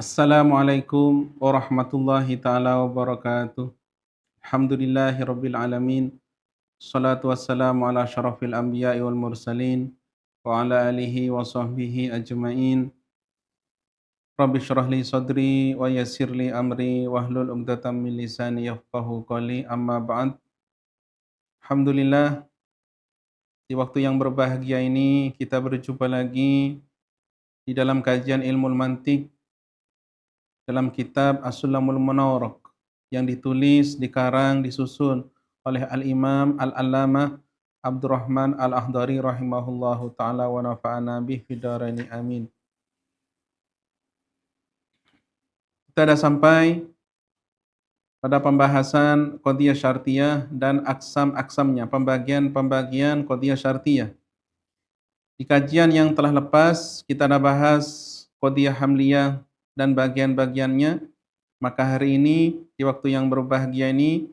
Assalamualaikum warahmatullahi taala wabarakatuh. Alhamdulillahirabbil alamin. Shalatu wassalamu ala asyrafil anbiya'i wal mursalin wa ala alihi wa sahbihi ajmain. Rabbi shrah li sadri wa yassir li amri wahlul 'uqdatam min lisani yafqahu qawli. Amma ba'd. Alhamdulillah, di waktu yang berbahagia ini kita berjumpa lagi di dalam kajian ilmu mantiq dalam kitab As-Sulamul Munawwarah yang ditulis, dikarang, disusun oleh Al-Imam Al-Allamah Abdurrahman Al-Akhdari rahimahullahu taala wa nafa'ana bihi fid dharain amin. Kita sudah sampai pada pembahasan qadhiyah syartiyah dan aksam-aksamnya, pembagian-pembagian qadhiyah syartiyah. Di kajian yang telah lepas kita sudah bahas qadhiyah hamliyah dan bagian-bagiannya. Maka hari ini di waktu yang berbahagia ini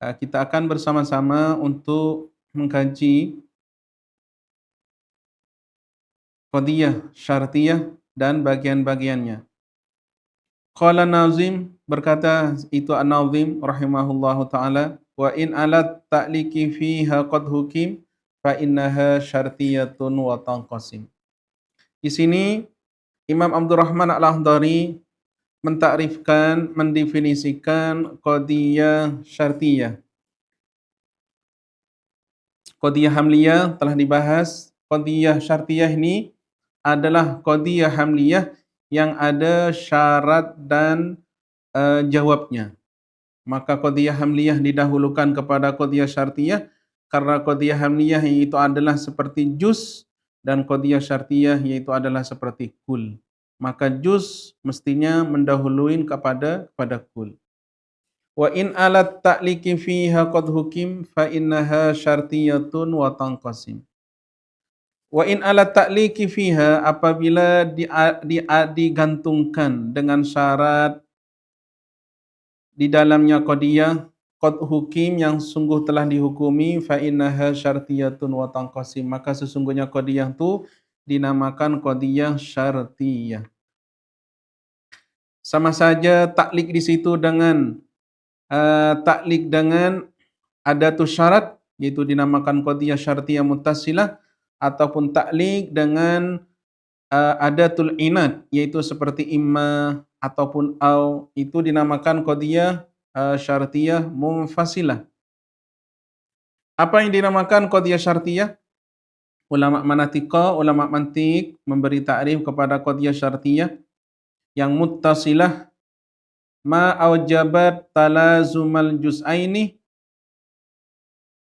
kita akan bersama-sama untuk mengkaji qadhiyah syartiyah dan bagian-bagiannya. Qala Nazim, berkata itu An-Nazim rahimahullahu taala, wa in alat ta'liki fiha qad hukim fa innaha syartiyatun wa tanqasim. Di sini Imam Abdurrahman Al-Akhdari mentakrifkan, mendefinisikan qadhiyah syartiyah. Qadhiyah hamliyah telah dibahas. Qadhiyah syartiyah ini adalah qadhiyah hamliyah yang ada syarat dan jawabnya. Maka qadhiyah hamliyah didahulukan kepada qadhiyah syartiyah karena qadhiyah hamliyah itu adalah seperti juz dan qadhiyah syartiyah yaitu adalah seperti kul. Maka juz mestinya mendahului kepada kul. Wa in alat ta'liki fiha qad hukim fa innaha syartiyatun wa tanqasim. Wa in alat ta'liki fiha, apabila digantungkan dengan syarat di dalamnya qadhiyah qad hukim yang sungguh telah dihukumi, fa innaha syartiyatun wa tanqasim, maka sesungguhnya qadhiyah itu dinamakan qadhiyah syartiyah. Sama saja taklik di situ dengan taklik dengan adatus syarat, yaitu dinamakan qadhiyah syartiyah muttasilah, ataupun taklik dengan adatul inad, yaitu seperti imma ataupun au, itu dinamakan qadhiyah syartiyah munfasilah. Apa yang dinamakan qadhiyah syartiyah? Ulama manatiqa, ulama mantiq memberi takrif kepada qadhiyah syartiyah yang muttasilah ma aujabat talazumal juz'aini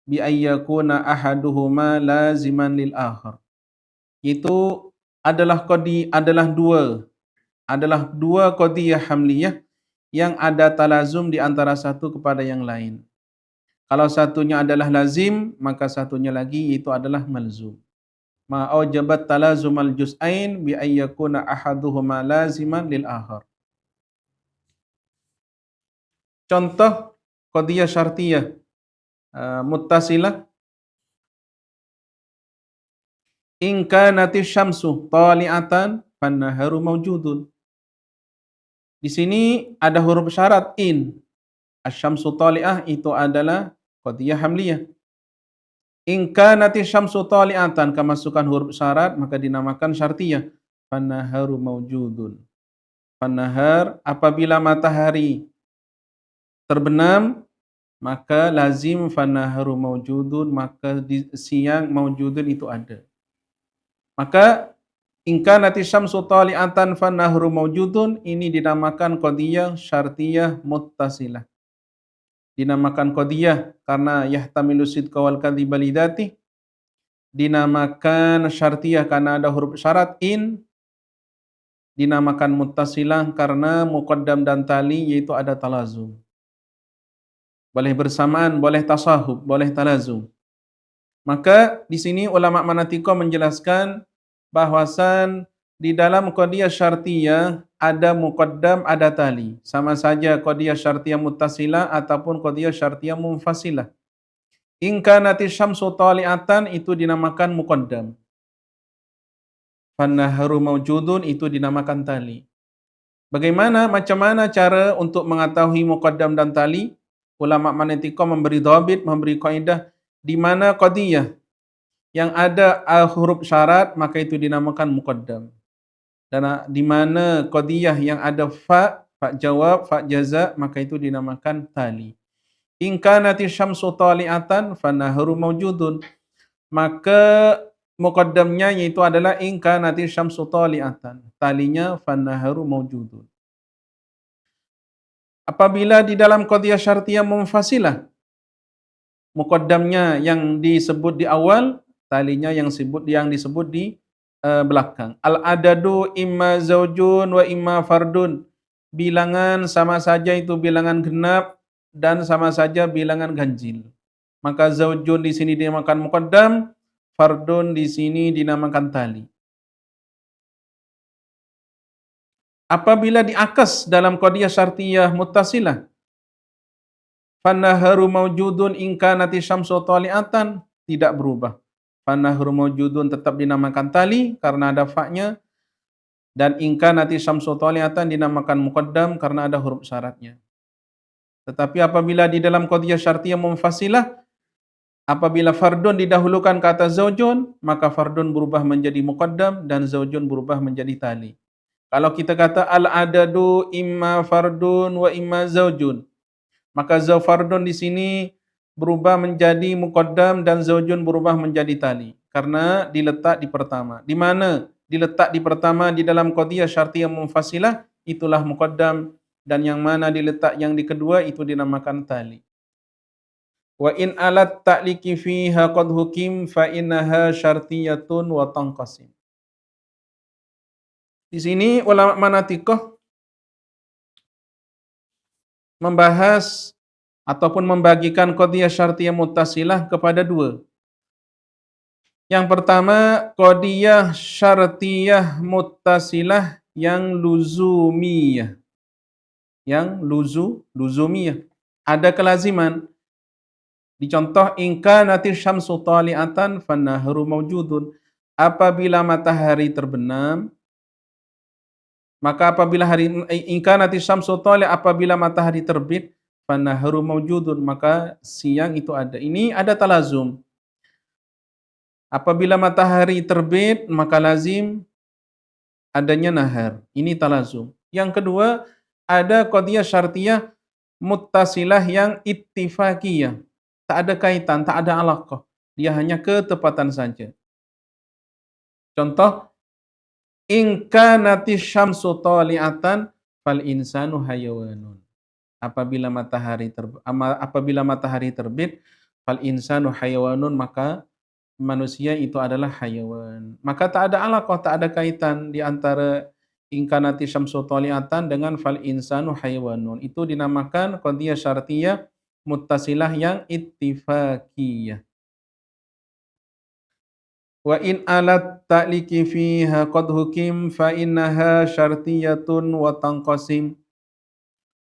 bi ayyakuna ahaduhuma laziman lil akhar. Itu adalah dua qadhiyah hamliyah yang ada talazum di antara satu kepada yang lain. Kalau satunya adalah lazim, maka satunya lagi itu adalah malzum. Ma aujabat talazumal juz'ain bi ayyakuna ahaduhuma laziman lil akhar. Contoh qadhiyah syartiyah muttasilah, in kanatis syamsu tali'atan fan-naharu mawjudun. Di sini ada huruf syarat in. Asy-syamsu tali'ah itu adalah qadhiyah hamliyah. In kanatis syamsu tali'atan, kemasukan huruf syarat maka dinamakan syartiyah. Fan-naharu mawjudun. Fan-nahar, apabila matahari terbenam maka lazim fan-naharu mawjudun, maka di siang mawjudun itu ada. Maka in kanatis syamsu tali'atan fan-nahru mawjudun, ini dinamakan qadhiyah syartiyah muttasilah. Dinamakan qadhiyah karena yahtamilu sidqa wal kadhiba lidati. Dinamakan syartiyah karena ada huruf syarat in. Dinamakan muttasilah karena muqaddam dan tali yaitu ada talazum. Boleh bersamaan, boleh tasahub, boleh talazum. Maka di sini ulama manatiqa menjelaskan bahwasan di dalam qadhiyah syartiyah ada muqaddam, ada tali. Sama saja qadhiyah syartiyah muttasilah ataupun qadhiyah syartiyah munfasilah. In kanatis syamsu tali'atan itu dinamakan muqaddam. Fan-naharu mawjudun itu dinamakan tali. Macam mana cara untuk mengetahui muqaddam dan tali? Ulama manatiqah memberi dhabit, memberi kaedah di mana qadiyah yang ada huruf syarat maka itu dinamakan muqaddam. Dan di mana qadiyah yang ada fa jawab, fa jaza maka itu dinamakan tali. In kanati syamsu tali'atan fanahru mawjudun. Maka muqaddamnya yaitu adalah in kanati syamsu tali'atan. Talinya fanahru mawjudun. Apabila di dalam qadiyah syartiyah munfasilah, muqaddamnya yang disebut di awal, talinya yang disebut di belakang. Al-adadu imma zaujun wa imma fardun. Bilangan sama saja itu bilangan genap dan sama saja bilangan ganjil. Maka zaujun di sini dinamakan muqaddam, fardun di sini dinamakan tali. Apabila diakas dalam qadiyah syartiyah muttasilah, fannaharu mawjudun in kanati syamsu tali'atan, tidak berubah. Fannaharu mawjudun tetap dinamakan tali karena ada fa-nya, dan in kanati syamsu tali'atan dinamakan muqaddam karena ada huruf syaratnya. Tetapi apabila di dalam qadiyah syartiyah munfasilah, apabila fardun didahulukan ke atas zaujun, maka fardun berubah menjadi muqaddam dan zaujun berubah menjadi tali. Kalau kita kata al-adadu imma fardun wa imma zaujun, maka fardun di sini berubah menjadi muqaddam dan zaujun berubah menjadi tali karena diletak di pertama. Di mana diletak di pertama di dalam qadiyah syartiyah munfasilah itulah muqaddam, dan yang mana diletak yang di kedua itu dinamakan tali. Wa in alat ta'liki fiha qad hukim fa innaha syartiyatun wa tanqasim. Di sini ulama manatiqah membahas ataupun membagikan qadiyah syartiyah muttasilah kepada dua. Yang pertama, qadiyah syartiyah muttasilah yang luzumiyah. Yang luzumiyah. Ada kelaziman. Dicontoh, in kanati syamsu tali'atan fannahru mawjudun. Apabila matahari terbenam, maka apabila in kanati syamsu tali', apabila matahari terbit, fannahru mawjudun, maka siang itu ada. Ini ada talazum. Apabila matahari terbit, maka lazim adanya nahar. Ini talazum. Yang kedua, ada qadiyah syartiyah muttasilah yang ittifaqiyah. Tak ada kaitan, tak ada alaqah. Dia hanya ketepatan saja. Contoh, in kanati syamsu tali'atan fal insanu hayawanun. Apabila matahari terbit, fal insanu hayawanun, maka manusia itu adalah hayawan. Maka tak ada alaqah, tak ada kaitan di antara in kanati syamsu tali'atan dengan fal insanu hayawanun. Itu dinamakan qadiyah syartiyah muttasilah yang ittifaqiyah. Wa in alat ta'liki fiha qad hukim fa innaha syartiyatun wa tanqasim.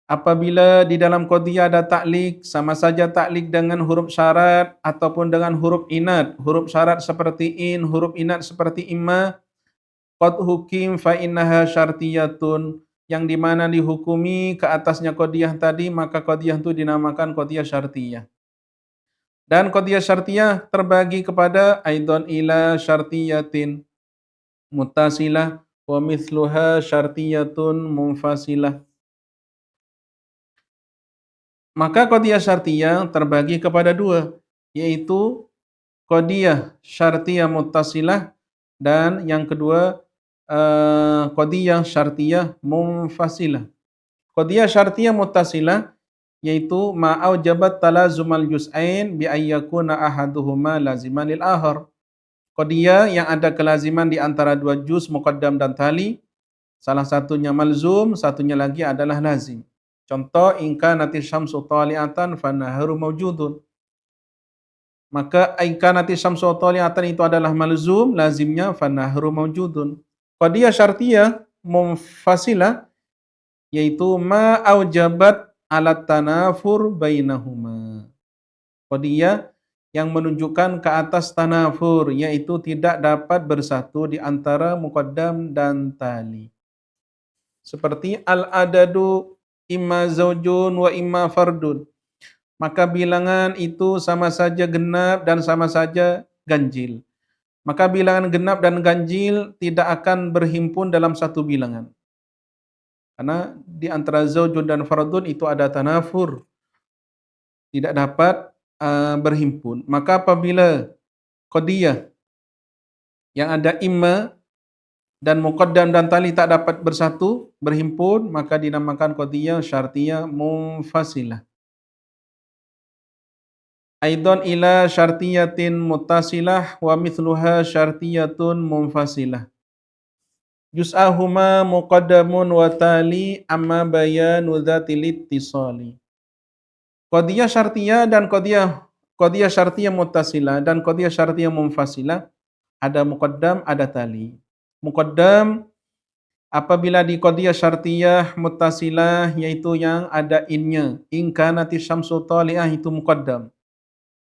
Apabila di dalam qadiyah ada ta'lik, sama saja ta'lik dengan huruf syarat ataupun dengan huruf inat. Huruf syarat seperti in, huruf inat seperti imma. Qad hukim fa innaha syartiyatun, yang dimana dihukumi ke atasnya qadiyah tadi, maka qadiyah itu dinamakan qadiyah syartiyah. Dan qadiyah syartiyah terbagi kepada aidon ila syartiyatin muttasilah wa mithluha syartiyatun munfasilah. Maka qadiyah syartiyah terbagi kepada dua, yaitu qadiyah syartiyah muttasilah dan yang kedua qadiyah syartiyah munfasilah. Qadiyah syartiyah muttasilah yaitu ma'aujabat talazumal juz'ain bi ayyakuna ahaduhuma laziman lil akhar. Qadiyah yang ada kelaziman di antara dua juz muqaddam dan tali, salah satunya malzum, satunya lagi adalah lazim. Contoh, in kanati syamsu tali'atan fannaharu mawjudun. Maka in kanati syamsu tali'atan itu adalah malzum, lazimnya fannaharu mawjudun. Qadiyah syartiyah munfasilah yaitu ma aujabat alat tanafur bainahuma. Qadiyah yang menunjukkan ke atas tanafur, yaitu tidak dapat bersatu di antara muqaddam dan tali. Seperti al-adadu imma zaujun wa imma fardun. Maka bilangan itu sama saja genap dan sama saja ganjil. Maka bilangan genap dan ganjil tidak akan berhimpun dalam satu bilangan. Karena di antara zaujun dan fardun itu ada tanafur, tidak dapat berhimpun. Maka apabila qadiyah yang ada imma dan muqaddam dan tali tak dapat bersatu, berhimpun, maka dinamakan qadiyah syartiyah munfasilah. Aidan ila syartiyatin muttasilah wa mithluha syartiyatun munfasilah. Juz'ahuma muqaddamun wa tali amma bayanu dzatil ittisali. Qadiyah syartiyah dan qadiyah syartiyah muttasilah dan qadiyah syartiyah munfasilah ada muqaddam, ada tali. Muqaddam apabila di qadiyah syartiyah muttasilah yaitu yang ada innya. In kanati syamsu tali'ah itu muqaddam.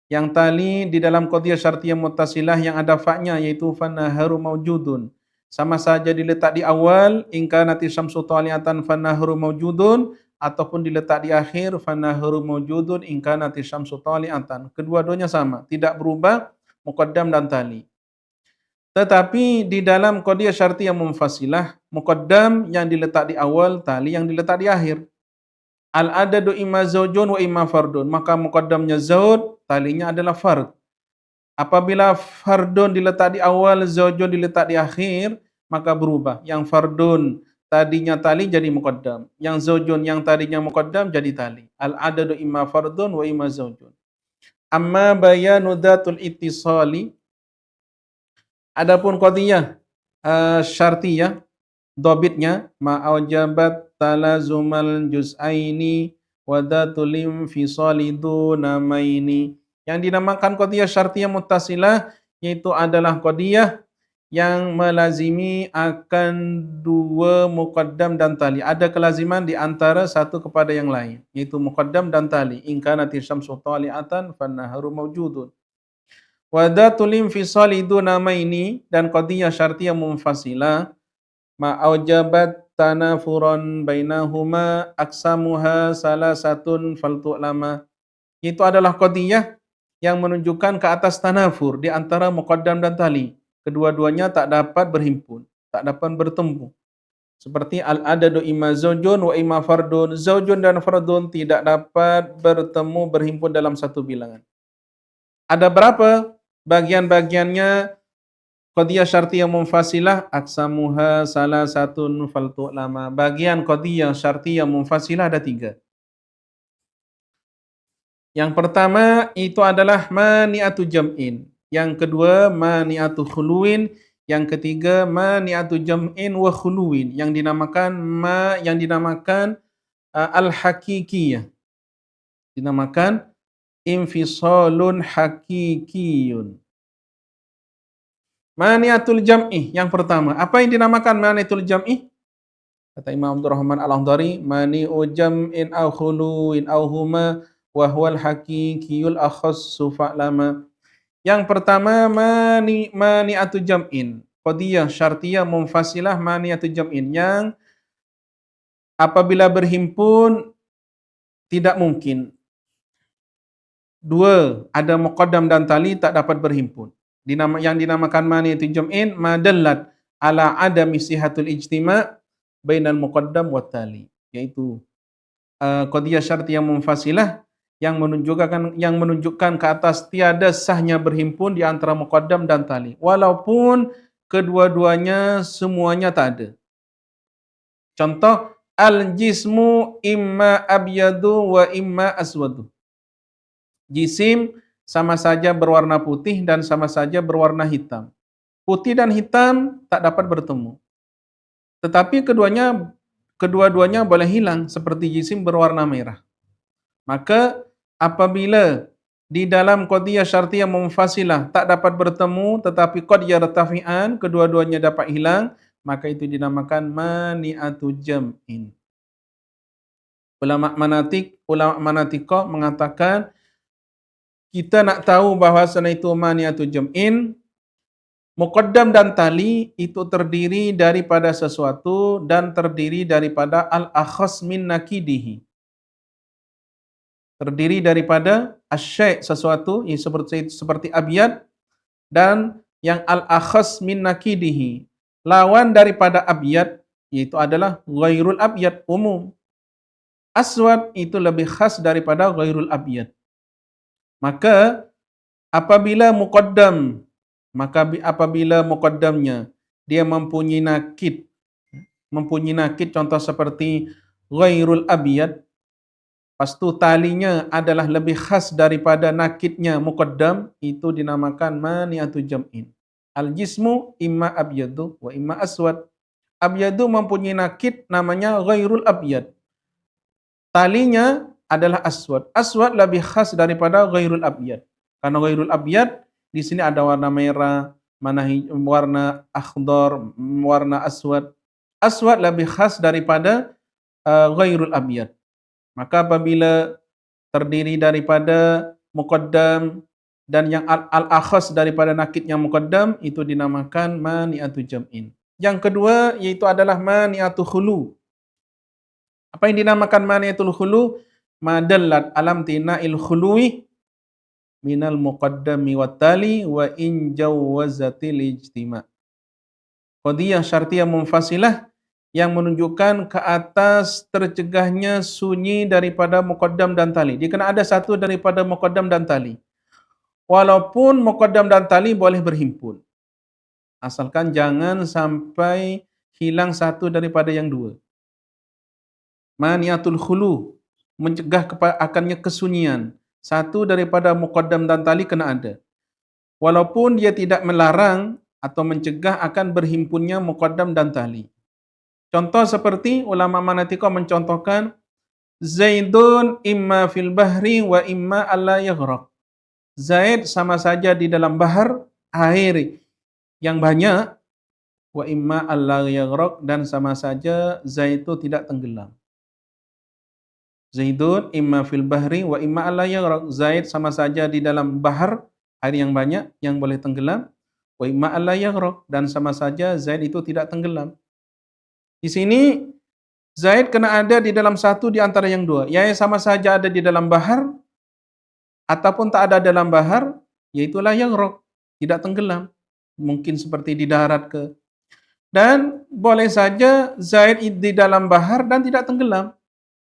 Yang tali di dalam qadiyah syartiyah muttasilah yang ada fa'nya yaitu fannaharu maujudun. Sama saja diletak di awal, in kanati syamsu tali'atan fannaharu maujudun, ataupun diletak di akhir, fannaharu maujudun in kanati syamsu tali'atan. Kedua-duanya sama, tidak berubah muqaddam dan tali. Tetapi di dalam qadiyah syartiyah munfasilah, muqaddam yang diletak di awal, tali yang diletak di akhir. Al-adadu imma zaujun wa imma fardun. Maka muqaddamnya zaud, talinya adalah fard. Apabila fardun diletak di awal, zaujun diletak di akhir, maka berubah. Yang fardun tadinya tali jadi muqaddam. Yang zaujun yang tadinya muqaddam jadi tali. Al-adadu imma fardun wa imma zaujun. Amma bayanu dzatul ittisali. Adapun qadiyah syartiyah, dhabitnya ma'aujabat talazumal juz'aini wa dzatul infisali dunamaini. Yang dinamakan qadiyah syartiyah muttasilah yaitu adalah qadiyah yang melazimi akan dua muqaddam dan tali. Ada kelaziman di antara satu kepada yang lain, yaitu muqaddam dan tali. In kanati syamsu tali'atan fannaharu mawjudun. Wa dzatul infisali dunamaini dan qadiyah syartiyah munfasilah ma'aujabat tanafuran bainahuma aksamuha salasatun faltu'lama. Itu adalah qadiyah yang menunjukkan ke atas tanafur di antara muqaddam dan tali. Kedua-duanya tak dapat berhimpun, tak dapat bertemu. Seperti al-adadu imma zaujun wa imma fardun. Zaujun dan fardun tidak dapat bertemu berhimpun dalam satu bilangan. Ada berapa bagian-bagiannya qadiyah syartiyah munfasilah? Aksamuha salasatun faltu'lama. Bagian qadiyah syartiyah munfasilah ada 3. Yang pertama itu adalah mani'atu jam'in. Yang kedua mani'atu khuluwin. Yang ketiga mani'atu jam'in wa khuluwin. Yang dinamakan al-hakikiyah. Dinamakan infisalun hakikiyun. Mani'atul jam'i yang pertama. Apa yang dinamakan mani'atul jam'i? Kata Imam Abdul Rahman Al-Akhdari, mani'u jam'in aw khuluwin aw huma wa huwal hakikiyul akhassu fa'lama. Yang pertama mani'atu jam'in. Qadiyah syartiyah munfasilah mani'atu jam'in yang apabila berhimpun tidak mungkin. 2, ada muqaddam dan tali tak dapat berhimpun. Yang dinamakan mani'atu jam'in madallat ala adami sihatul ijtima' bainal muqaddam wa tali. Yaitu qadiyah syartiyah munfasilah yang menunjukkan ke atas tiada sahnya berhimpun di antara muqaddam dan tali, walaupun kedua-duanya semuanya tak ada. Contoh, al-jismu imma abyadu wa imma aswadu. Jisim sama saja berwarna putih dan sama saja berwarna hitam. Putih dan hitam tak dapat bertemu. Tetapi kedua-duanya boleh hilang seperti jisim berwarna merah. Maka apabila di dalam qadiyah syartiyah munfasilah tak dapat bertemu tetapi qad yartafi'an, kedua-duanya dapat hilang, maka itu dinamakan mani'atu jam'in. Ulama manatikah mengatakan kita nak tahu bahawasanya itu mani'atu jam'in, Muqaddam dan tali itu terdiri daripada sesuatu dan terdiri daripada al-akhas min nakidihi. Terdiri daripada asy-syai' sesuatu yang seperti abyad dan yang al-akhas min nakidihi. Lawan daripada abyad yaitu adalah ghairul abyad, umum. Aswad itu lebih khas daripada ghairul abyad. Maka apabila muqaddam, apabila muqaddamnya dia mempunyai nakid contoh seperti ghairul abyad, pastu talinya adalah lebih khas daripada nakidnya muqaddam, itu dinamakan mani'atu jam'in. Al-jismu imma abyadu wa imma aswad. Abyadu mempunyai nakid namanya ghairul abyad. Talinya adalah aswad. Aswad lebih khas daripada ghairul abyad. Karena ghairul abyad di sini ada warna merah, warna akhdar, warna aswad. Aswad lebih khas daripada ghairul abyad. Maka apabila terdiri daripada muqaddam dan yang al-akhas daripada nakidnya muqaddam, itu dinamakan mani'atu jam'in. Yang kedua yaitu adalah mani'atu khulu. Apa yang dinamakan mani'atul khulu? Madallat alam tina'il khuluwi minal muqaddami wat tali wa in jawwazatil ijtima'. Qadiyah syartiyah munfasilah yang menunjukkan ke atas tercegahnya sunyi daripada muqaddam dan tali. Dia kena ada satu daripada muqaddam dan tali. Walaupun muqaddam dan tali boleh berhimpun. Asalkan jangan sampai hilang satu daripada yang dua. Mani'atul khulu, mencegah akannya kesunyian. Satu daripada muqaddam dan tali kena ada. Walaupun dia tidak melarang atau mencegah akan berhimpunnya muqaddam dan tali. Contoh seperti ulama manatikah mencontohkan Zaidun imma fil bahri wa imma alla yaghraq. Zaid sama saja di dalam bahar, air yang banyak, wa imma alla yaghraq, dan sama saja Zaid itu tidak tenggelam. Zaidun imma fil bahri wa imma alla yaghraq. Zaid sama saja di dalam bahar, air yang banyak yang boleh tenggelam, wa imma alla yaghraq, dan sama saja Zaid itu tidak tenggelam. Di sini Zaid kena ada di dalam satu di antara yang dua, yaitu sama saja ada di dalam bahar ataupun tak ada dalam bahar, yaitu la yaghraq, tidak tenggelam. Mungkin seperti di darat ke. Dan boleh saja Zaid di dalam bahar dan tidak tenggelam.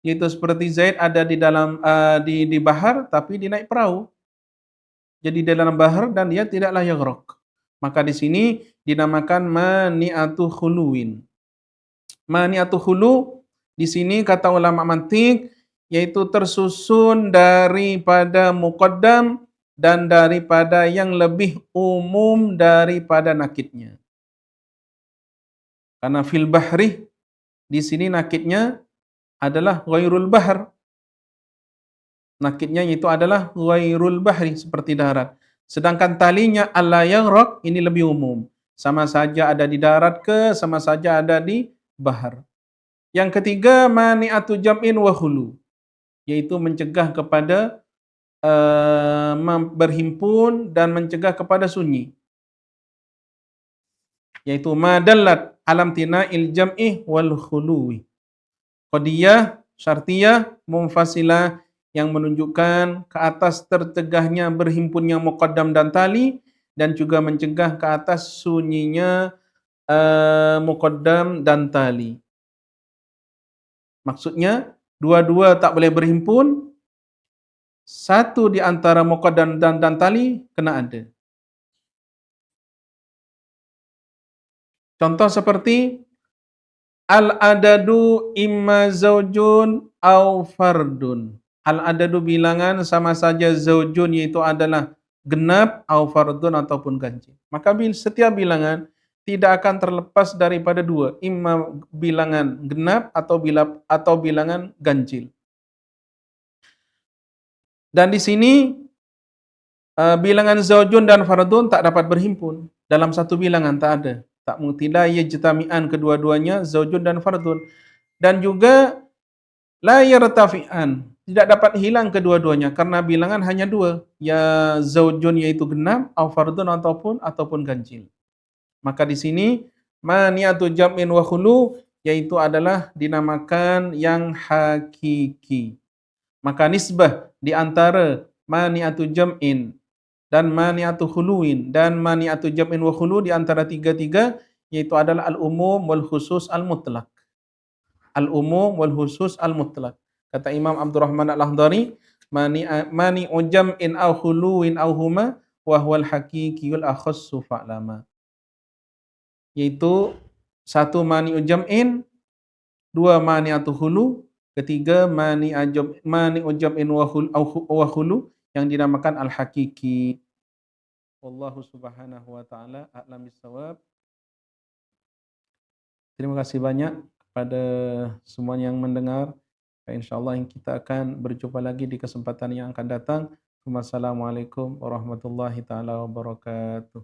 Yaitu seperti Zaid ada di dalam di bahar tapi dia naik perahu. Jadi di dalam bahar dan dia tidak la yaghraq. Maka di sini dinamakan mani'atu khuluwin. Mani'atu khulu di sini kata ulama mantiq yaitu tersusun daripada muqaddam dan daripada yang lebih umum daripada nakidnya. Karena fil bahri di sini nakidnya adalah ghairul bahr. Nakidnya itu adalah ghairul bahri seperti darat. Sedangkan talinya alla yaghraq ini lebih umum. Sama saja ada di darat ke, sama saja ada di bahar. Yang ketiga mani'atu jam'in wa khulu, yaitu mencegah kepada berhimpun dan mencegah kepada sunyi. Yaitu madallat alam tina'il jam'i wal khuluwi. Qadiyah syartiyah munfasilah yang menunjukkan ke atas tercegahnya berhimpunnya muqaddam dan tali dan juga mencegah ke atas sunyinya muqaddam dan tali. Maksudnya, dua-dua tak boleh berhimpun, satu di antara muqaddam dan tali kena ada. Contoh seperti al-adadu imma zaujun au fardun. Al-adadu bilangan sama saja zaujun yaitu adalah genap au fardun ataupun ganjil. Maka setiap bilangan tidak akan terlepas daripada dua, imma bilangan genap atau bilangan ganjil. Dan di sini bilangan zaujun dan fardun tak dapat berhimpun dalam satu bilangan, tak ada. Tak mutila yajtami'an kedua-duanya zaujun dan fardun. Dan juga la yartafi'an, tidak dapat hilang kedua-duanya karena bilangan hanya dua, ya zaujun yaitu genap, au fardun ataupun ganjil. Maka di sini mani'atu jam'in wa khulu yaitu adalah dinamakan yang hakiki. Maka nisbah di antara mani'atu jam'in dan mani'atu khuluin dan mani'atu jam'in wa khulu di antara tiga-tiga yaitu adalah al-umum wal khusus al-mutlaq. Al-umum wal khusus al-mutlaq. Kata Imam Abdurrahman Al-Akhdari, mani'u jam'in aw khuluin aw huma wa huwal haqiqiyul akhassu fa'lama. Yaitu satu mani'u jam'in, dua mani'atu khulu, ketiga mani'u jam'in wa khulu yang dinamakan al-haqiqi. Wallahu subhanahu wa ta'ala a'lam bissawab. Terima kasih banyak kepada semuanya yang mendengar. InsyaAllah kita akan berjumpa lagi di kesempatan yang akan datang. Wassalamualaikum warahmatullahi taala wabarakatuh.